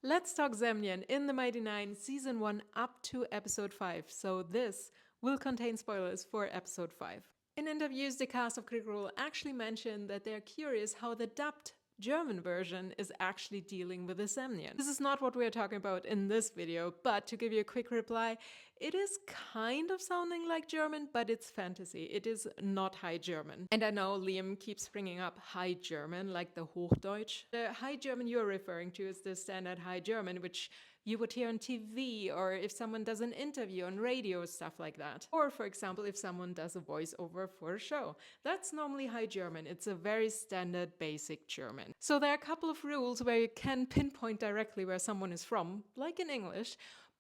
Let's talk Zemnian in the MightyNein Season 1 up to Episode 5, so this will contain spoilers for Episode 5. In interviews, the cast of Critical Role actually mentioned that they're curious how the dubbed German version is actually dealing with the Zemnian. This is not what we're talking about in this video, but to give you a quick reply, it is kind of sounding like German, but it's fantasy. It is not High German. And I know Liam keeps bringing up High German, like the Hochdeutsch. The High German you're referring to is the standard High German, which you would hear on TV, or if someone does an interview on radio, stuff like that. Or, for example, if someone does a voiceover for a show. That's normally High German. It's a very standard, basic German. So there are a couple of rules where you can pinpoint directly where someone is from, like in English,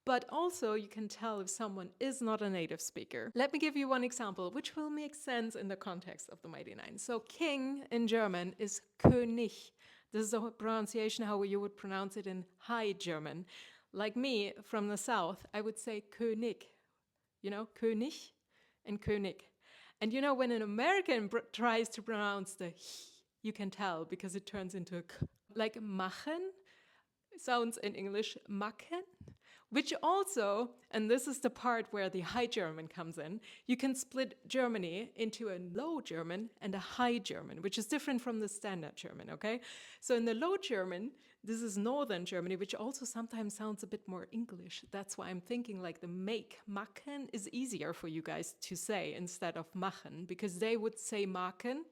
but also you can tell if someone is not a native speaker. Let me give you one example, which will make sense in the context of the MightyNein. So king in German is König. This is a pronunciation how you would pronounce it in High German. Like me, from the south, I would say König. You know, König and König. And you know, when an American tries to pronounce the h, you can tell because it turns into a k. Like machen sounds in English machen, which also, and this is the part where the High German comes in, you can split Germany into a Low German and a High German, which is different from the Standard German, okay? So in the Low German, this is Northern Germany, which also sometimes sounds a bit more English. That's why I'm thinking like the machen is easier for you guys to say instead of machen, because they would say machen,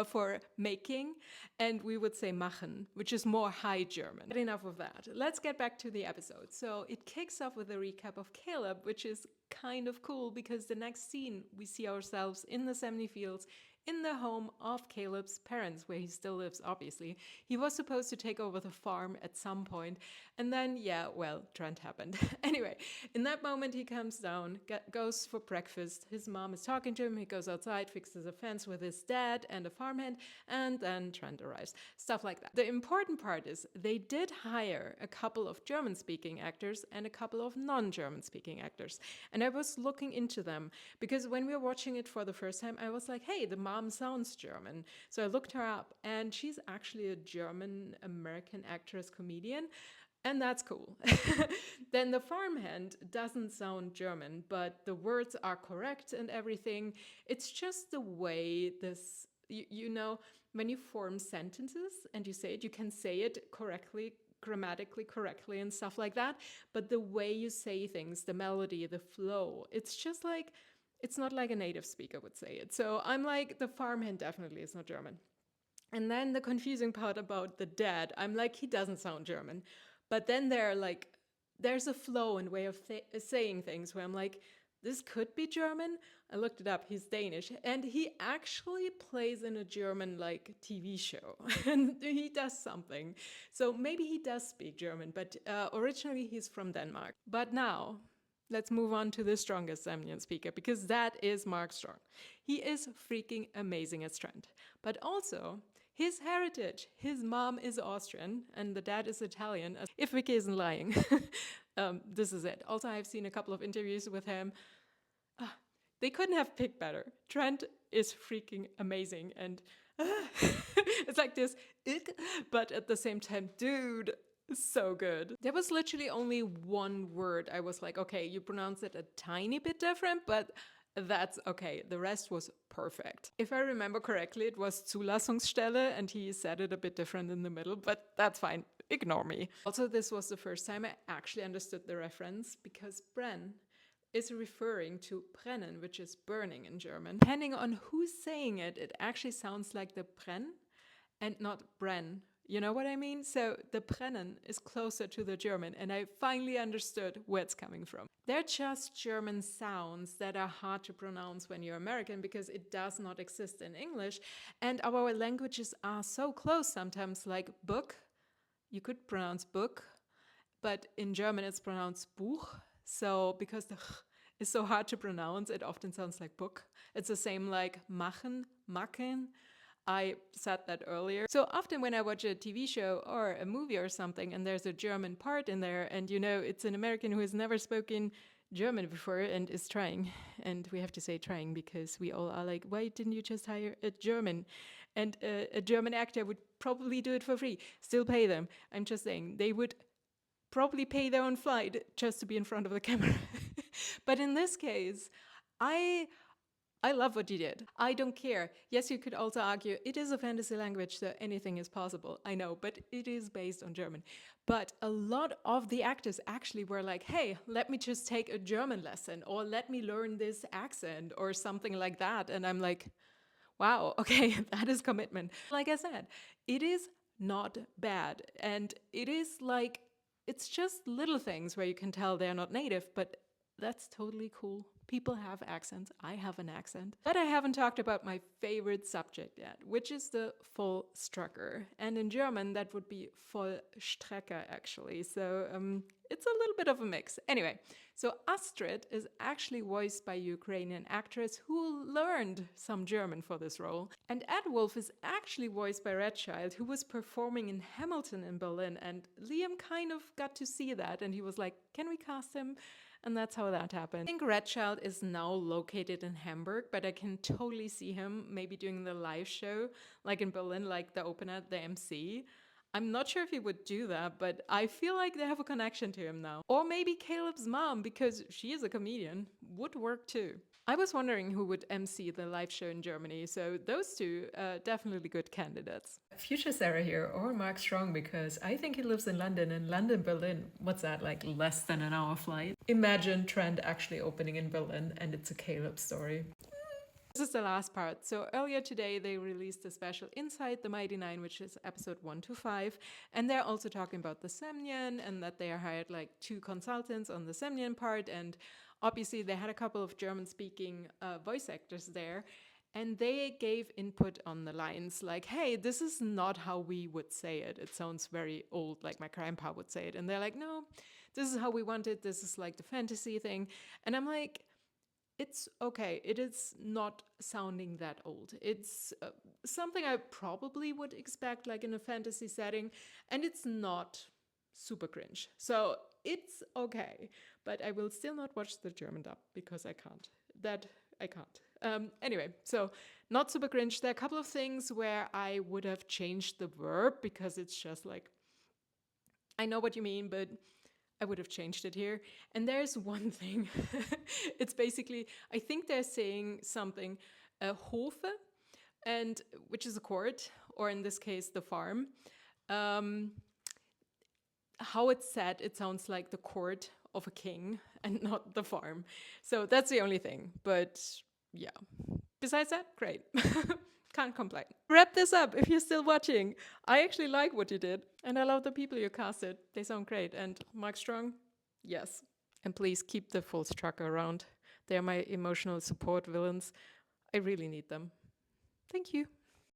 for making, and we would say machen, which is more High German. But enough of that. Let's get back to the episode. So it kicks off with a recap of Caleb, which is kind of cool because the next scene we see ourselves in the Zemni fields in the home of Caleb's parents, where he still lives, obviously. He was supposed to take over the farm at some point, and then, yeah, well, Trent happened. Anyway, in that moment, he comes down, goes for breakfast. His mom is talking to him. He goes outside, fixes a fence with his dad and a farmhand, and then Trent arrives. Stuff like that. The important part is they did hire a couple of German-speaking actors and a couple of non-German-speaking actors. And I was looking into them because when we were watching it for the first time, I was like, hey, the mom sounds German. So I looked her up, and she's actually a German-American actress comedian. And that's cool. Then the farmhand doesn't sound German, but the words are correct and everything. It's just the way this, you know, when you form sentences and you say it, you can say it correctly, grammatically correctly and stuff like that. But the way you say things, the melody, the flow, it's just like, it's not like a native speaker would say it. So I'm like, the farmhand definitely is not German. And then the confusing part about the dad, I'm like, he doesn't sound German. But then there's a flow and way of saying things where I'm like, this could be German. I looked it up, he's Danish. And he actually plays in a German like TV show and he does something. So maybe he does speak German, but originally he's from Denmark. But now, let's move on to the strongest Zemnian speaker, because that is Mark Strong. He is freaking amazing as Trent. But also, his heritage, his mom is Austrian and the dad is Italian. If Vicky isn't lying, this is it. Also, I've seen a couple of interviews with him. They couldn't have picked better. Trent is freaking amazing. And it's like this, but at the same time, dude, so good. There was literally only one word I was like, okay, you pronounce it a tiny bit different, but that's okay. The rest was perfect. If I remember correctly, it was Zulassungsstelle and he said it a bit different in the middle, but that's fine. Ignore me. Also, this was the first time I actually understood the reference because Brenn is referring to brennen, which is burning in German. Depending on who's saying it, it actually sounds like the brenn and not brenn. You know what I mean? So the brennen is closer to the German, and I finally understood where it's coming from. They're just German sounds that are hard to pronounce when you're American because it does not exist in English. And our languages are so close sometimes, like book. You could pronounce book, but in German it's pronounced Buch. So because the ch is so hard to pronounce, it often sounds like book. It's the same like machen, machen. I said that earlier. So often when I watch a TV show or a movie or something and there's a German part in there and you know it's an American who has never spoken German before and is trying, and we have to say trying because we all are like, why didn't you just hire a German? And a German actor would probably do it for free, still pay them. I'm just saying they would probably pay their own flight just to be in front of the camera. But in this case, I love what you did. I don't care. Yes, you could also argue it is a fantasy language, so anything is possible. I know, but it is based on German. But a lot of the actors actually were like, hey, let me just take a German lesson, or let me learn this accent or something like that. And I'm like, wow, okay, that is commitment. Like I said, it is not bad. And it is like, it's just little things where you can tell they're not native, but that's totally cool. People have accents. I have an accent. But I haven't talked about my favorite subject yet, which is the Vollstrecker. And in German, that would be Vollstrecker, actually. So it's a little bit of a mix. Anyway, so Astrid is actually voiced by a Ukrainian actress who learned some German for this role. And Ed Wolf is actually voiced by Red Child, who was performing in Hamilton in Berlin. And Liam kind of got to see that. And he was like, can we cast him? And that's how that happened. I think Red Child is now located in Hamburg, but I can totally see him maybe doing the live show, like in Berlin, like the opener, the MC. I'm not sure if he would do that, but I feel like they have a connection to him now. Or maybe Caleb's mom, because she is a comedian, would work too. I was wondering who would MC the live show in Germany, so those two definitely good candidates. Future Sarah here, or Mark Strong, because I think he lives in London, and London, Berlin, what's that, like less than an hour flight? Imagine Trent actually opening in Berlin, and it's a Caleb story. This is the last part. So earlier today, they released a special Inside the MightyNein, which is episode 1 to 5. And they're also talking about the Zemnian and that they hired like 2 consultants on the Zemnian part. And obviously, they had a couple of German-speaking voice actors there. And they gave input on the lines like, hey, this is not how we would say it. It sounds very old, like my grandpa would say it. And they're like, no, this is how we want it. This is like the fantasy thing. And I'm like, it's okay. It is not sounding that old. It's something I probably would expect like in a fantasy setting, and it's not super cringe. So it's okay, but I will still not watch the German dub because I can't. That I can't. Anyway, so not super cringe. There are a couple of things where I would have changed the verb because it's just like, I know what you mean, but I would have changed it here. And there's one thing. It's basically, I think they're saying something, Hofe, and which is a court, or in this case, the farm. How it's said, it sounds like the court of a king and not the farm. So that's the only thing. But yeah, besides that, great. Can't complain. Wrap this up if you're still watching. I actually like what you did, and I love the people you casted. They sound great. And Mark Strong, yes. And please keep the Vollstrecker around. They are my emotional support villains. I really need them. Thank you.